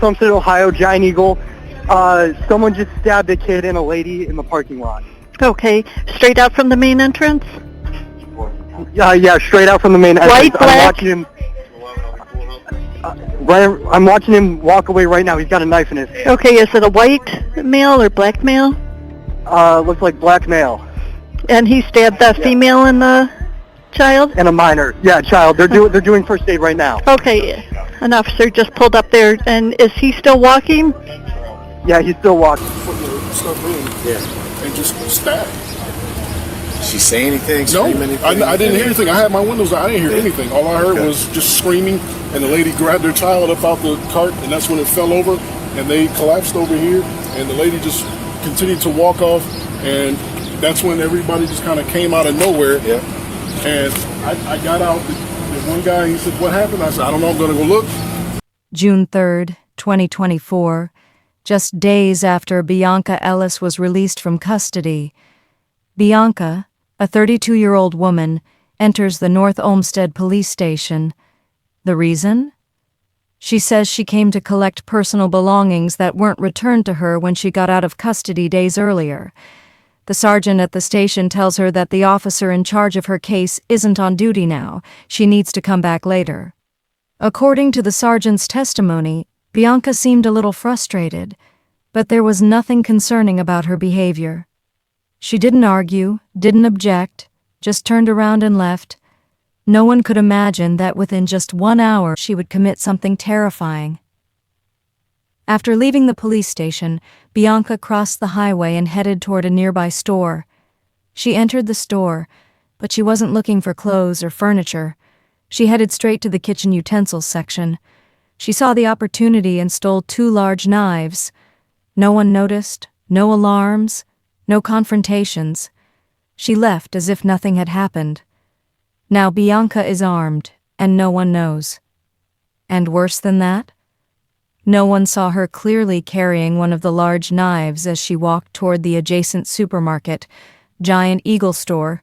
Homestead, Ohio, Giant Eagle. Someone just stabbed a kid and a lady in the parking lot. Okay, straight out from the main entrance? Yeah, straight out from the main entrance. White, black? I'm watching him walk away right now. He's got a knife in his hand. Okay, is it a white male or black male? Looks like black male. And he stabbed the female and the child? And a minor. Yeah, child. They're doing first aid right now. Okay, an officer just pulled up there, and is he still walking? Yeah, he's still walking. Yeah. And just stabbed. Did she say anything? No, Scream anything? I didn't hear anything. I had my windows down. I didn't hear anything. All I heard was just screaming, and the lady grabbed her child up out the cart, and that's when it fell over, and they collapsed over here, and the lady just continued to walk off, and that's when everybody just kind of came out of nowhere. Yeah. And I got out. The one guy, he said, "What happened?" I said, "I don't know. I'm going to go look." June 3rd, 2024, just days after Bianca Ellis was released from custody. Bianca, a 32-year-old woman, enters the North Olmsted police station. The reason? She says she came to collect personal belongings that weren't returned to her when she got out of custody days earlier. The sergeant at the station tells her that the officer in charge of her case isn't on duty now. She needs to come back later. According to the sergeant's testimony, Bianca seemed a little frustrated, but there was nothing concerning about her behavior. She didn't argue, didn't object, just turned around and left. No one could imagine that within just 1 hour she would commit something terrifying. After leaving the police station, Bianca crossed the highway and headed toward a nearby store. She entered the store, but she wasn't looking for clothes or furniture. She headed straight to the kitchen utensils section. She saw the opportunity and stole 2 large knives. No one noticed, no alarms, no confrontations. She left as if nothing had happened. Now Bianca is armed, and no one knows. And worse than that? No one saw her clearly carrying one of the large knives as she walked toward the adjacent supermarket, Giant Eagle store.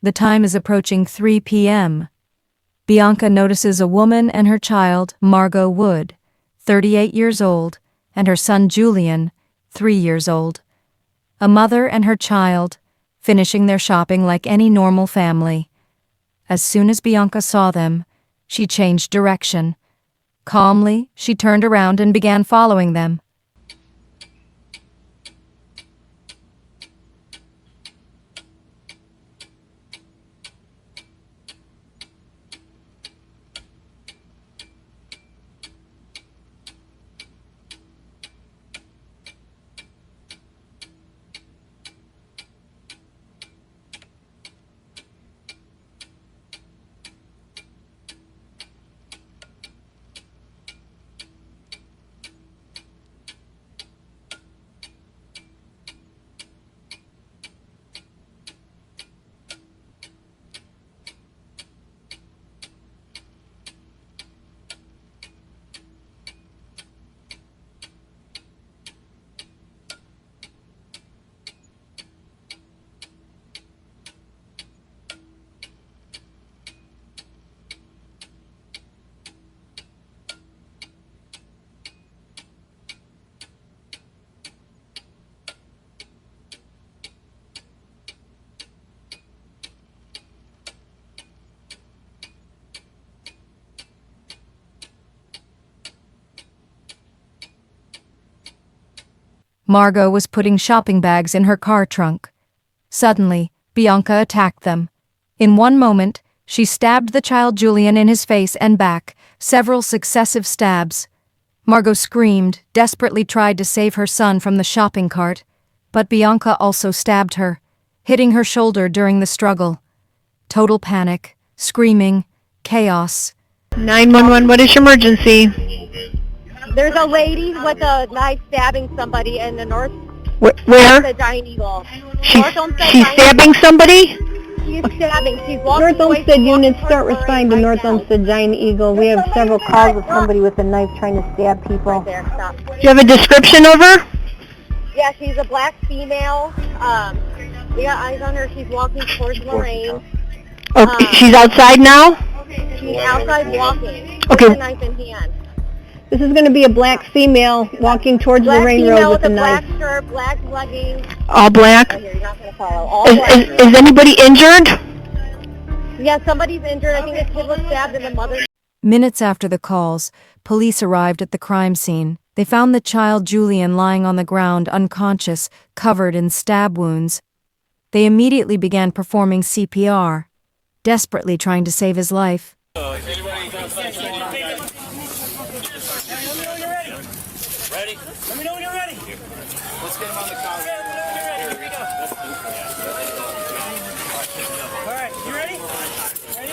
The time is approaching 3 p.m. Bianca notices a woman and her child, Margot Wood, 38 years old, and her son Julian, 3 years old. A mother and her child, finishing their shopping like any normal family. As soon as Bianca saw them, she changed direction. Calmly, she turned around and began following them. Margot was putting shopping bags in her car trunk. Suddenly, Bianca attacked them. In one moment, she stabbed the child Julian in his face and back, several successive stabs. Margot screamed, desperately tried to save her son from the shopping cart, but Bianca also stabbed her, hitting her shoulder during the struggle. Total panic, screaming, chaos. 911, what is your emergency? There's a lady with a knife stabbing somebody in the north Where? the Giant Eagle. She's North Olmsted Giant stabbing somebody? She's stabbing. She's walking North away Olmsted from units one start person responding to right North now. Olmsted Giant Eagle. We have several calls of somebody with a knife trying to stab people. Right there, stop. Do you have a description of her? Yeah, she's a black female. We got eyes on her. She's walking towards Lorraine. Oh, she's outside now? She's outside walking with Okay. a knife in hand. This is going to be a black female walking towards Black Lorraine female Road with with a a knife. black shirt, black leggings. All black? Right here, you're not going to follow. All Is, black. is anybody injured? Yeah, somebody's injured. I think this kid was stabbed and the mother... Minutes after the calls, police arrived at the crime scene. They found the child Julian lying on the ground, unconscious, covered in stab wounds. They immediately began performing CPR, desperately trying to save his life. Ready? Let me know when you're ready. Let's get him on the car. Here we go. All right, you ready? Ready?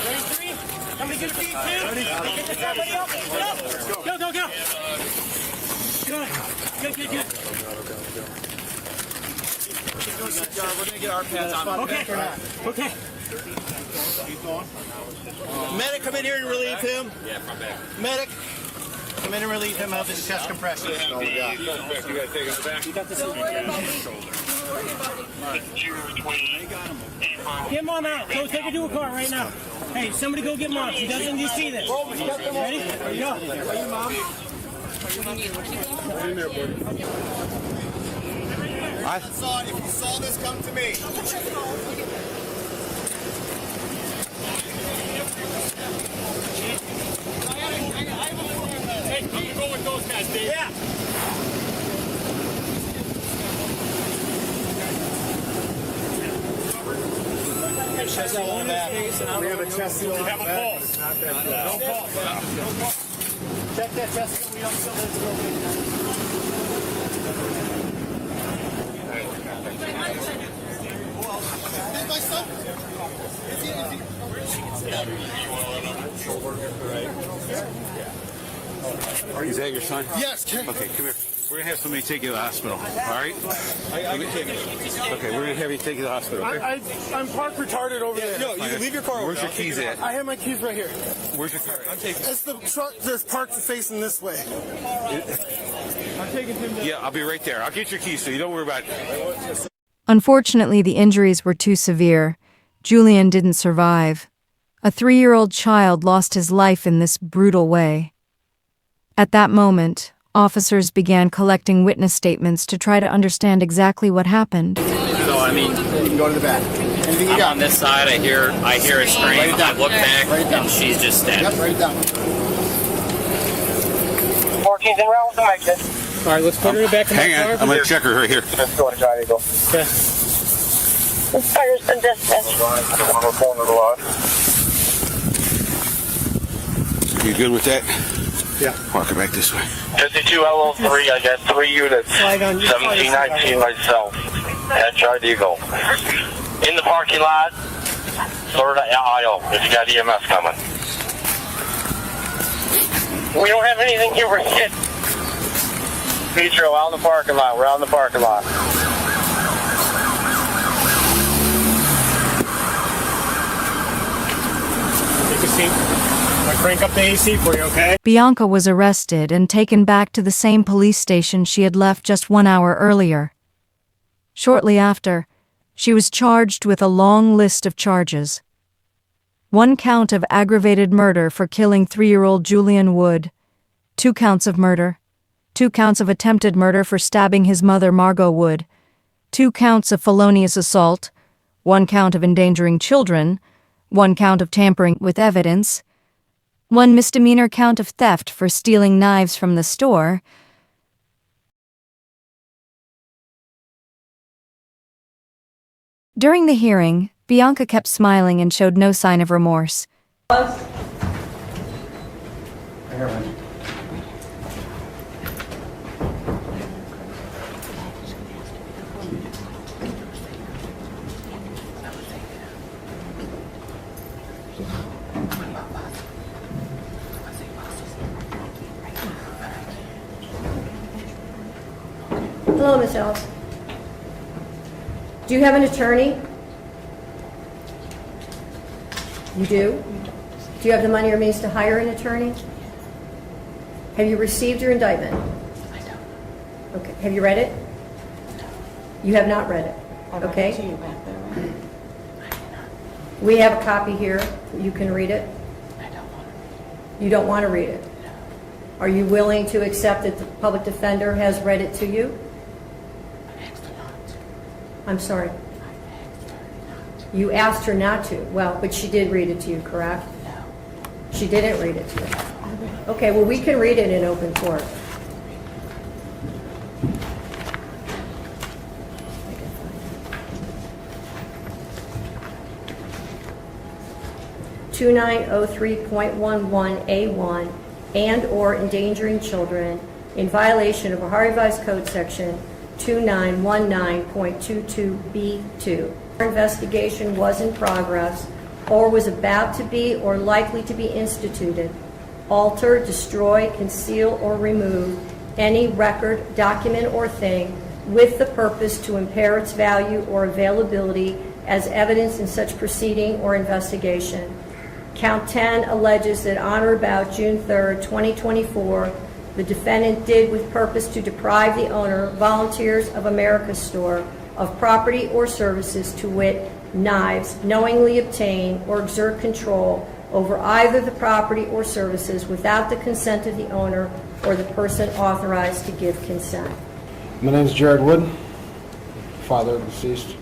Ready, three? Somebody good feet, two? Ready? Get this somebody up. Get up. Go, go, go. Good, good, good. We're gonna get our pads on. Okay, okay. Medic, come in here and relieve him. Yeah, from back. Medic, come in and relieve him of his chest compression. You gotta take him back. You got this. Get him on out. Go take him to a car right now. Hey, somebody go get mom. She doesn't you see this. Ready? Here you go. If you saw this, come to me. Hey, you go with those guys, Dave. Yeah. We have a chest seal. We have a pulse. No pulse. Check that chest seal. We don't feel this. Is that your son? Yes, Ken. Okay, come here. We're gonna have somebody take you to the hospital. All right? I can take it. Okay, we're gonna have you take you to the hospital. Okay? I'm parked retarded over there. No, you can leave your car over. Where's your keys at? I have my keys right here. Where's your car? I'm taking. It's the truck that's parked facing this way. I'm taking him to... Yeah, I'll be right there. I'll get your keys, so you don't worry about it. Unfortunately, the injuries were too severe. Julian didn't survive. A 3-year-old child lost his life in this brutal way. At that moment, officers began collecting witness statements to try to understand exactly what happened. So I mean, You can go to the back. Anything you I'm got? on this side. I hear a scream. Write it down. I look back, Write it down. and she's just stabbed. Yep, write it down. 14's en route to exit. All right, let's put her back in Hang the on, car. I'm gonna check her right here. Let's go to Giant Eagle. Okay. Fire's been dispatched. You good with that? Yeah. Walk her back this way. 52 LO3, I got 3 units. 1719 myself at Giant Eagle. In the parking lot, third aisle, if you got EMS coming. We don't have anything here, we're hit. Petro, out in the parking lot, we're out in the parking lot. Take a seat. I'll crank up the AC for you, okay? Bianca was arrested and taken back to the same police station she had left just 1 hour earlier. Shortly after, she was charged with a long list of charges. 1 count of aggravated murder for killing 3-year-old Julian Wood, 2 counts of murder, 2 counts of attempted murder for stabbing his mother Margot Wood, 2 counts of felonious assault, 1 count of endangering children, 1 count of tampering with evidence, 1 misdemeanor count of theft for stealing knives from the store. During the hearing, Bianca kept smiling and showed no sign of remorse. Hello, Miss Ellis. Do you have an attorney? You do? Do you have the money or means to hire an attorney? Have you received your indictment? I don't. Okay. Have you read it? No. You have not read it? Okay. To you back there, right? We have a copy here. You can read it. I don't want to read it. You don't want to read it? No. Are you willing to accept that the public defender has read it to you? I asked her not to. I'm sorry. I asked her not to. You asked her not to. Well, but she did read it to you, correct? No. She didn't read it to you. Okay, well, we can read it in open court. 2903.11A1 and/or endangering children in violation of Ohio Revised Code Section 2919.22B2. Our investigation was in progress or was about to be or likely to be instituted. Alter, destroy, conceal, or remove any record, document, or thing with the purpose to impair its value or availability as evidence in such proceeding or investigation. Count 10 alleges that on or about June 3rd, 2024, the defendant did with purpose to deprive the owner, Volunteers of America store, of property or services, to wit, knives, knowingly obtain or exert control over either the property or services without the consent of the owner or the person authorized to give consent. My name is Jared Wood, father of the deceased,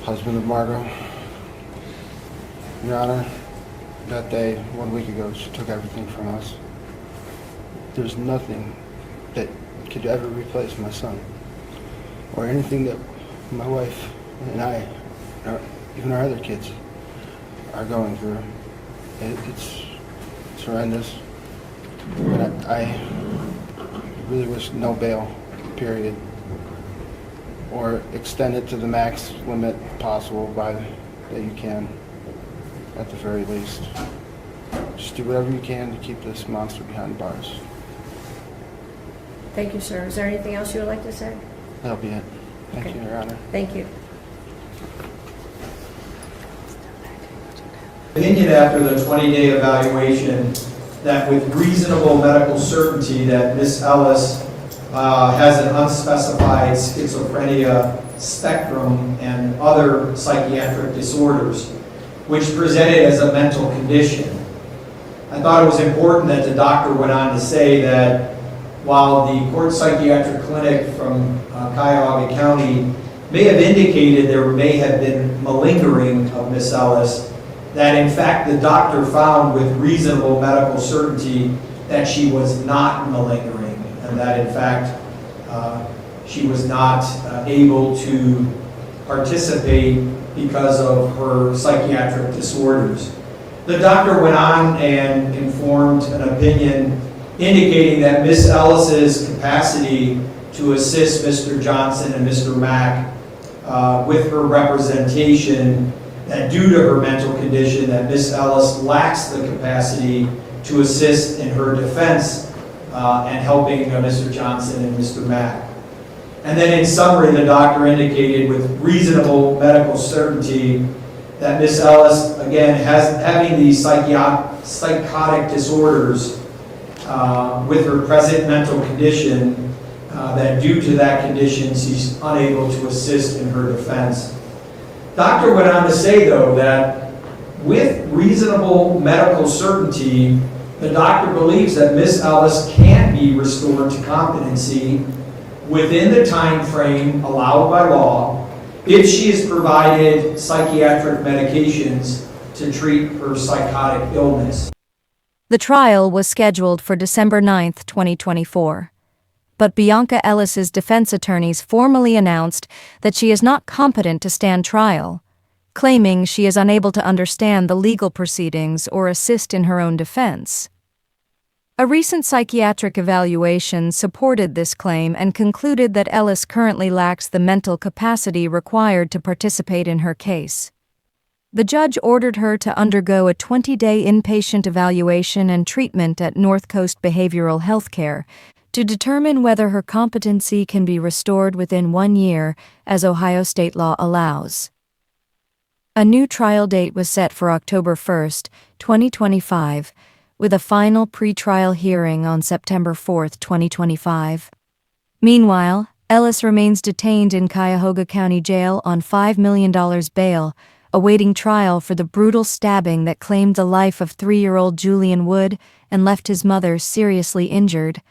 husband of Margot. Your Honor, that day, 1 week ago, she took everything from us. There's nothing that could ever replace my son, or anything that my wife and I, even our other kids, are going through. It's horrendous. But I really wish no bail, period, or extend it to the max limit possible that you can, at the very least. Just do whatever you can to keep this monster behind bars. Thank you, sir. Is there anything else you would like to say? That'll be it. Thank you, Your Honor. Thank you. Opinion after the 20-day evaluation that with reasonable medical certainty that Ms. Ellis has an unspecified schizophrenia spectrum and other psychiatric disorders, which presented as a mental condition. I thought it was important that the doctor went on to say that while the court psychiatric clinic from Cuyahoga County may have indicated there may have been malingering of Ms. Ellis, that in fact the doctor found with reasonable medical certainty that she was not malingering, and that in fact she was not able to participate because of her psychiatric disorders. The doctor went on and informed an opinion indicating that Ms. Ellis's capacity to assist Mr. Johnson and Mr. Mack with her representation, that due to her mental condition, that Ms. Ellis lacks the capacity to assist in her defense and helping Mr. Johnson and Mr. Mack. And then in summary, the doctor indicated with reasonable medical certainty that Ms. Ellis, again, having these psychotic disorders with her present mental condition, that due to that condition, she's unable to assist in her defense. Doctor went on to say, though, that with reasonable medical certainty, the doctor believes that Ms. Ellis can be restored to competency within the time frame allowed by law if she is provided psychiatric medications to treat her psychotic illness. The trial was scheduled for December 9, 2024. But Bianca Ellis's defense attorneys formally announced that she is not competent to stand trial, claiming she is unable to understand the legal proceedings or assist in her own defense. A recent psychiatric evaluation supported this claim and concluded that Ellis currently lacks the mental capacity required to participate in her case. The judge ordered her to undergo a 20-day inpatient evaluation and treatment at North Coast Behavioral Health Care to determine whether her competency can be restored within 1 year, as Ohio state law allows. A new trial date was set for October 1, 2025, with a final pre-trial hearing on September 4, 2025. Meanwhile, Ellis remains detained in Cuyahoga County Jail on $5 million bail, awaiting trial for the brutal stabbing that claimed the life of 3-year-old Julian Wood and left his mother seriously injured.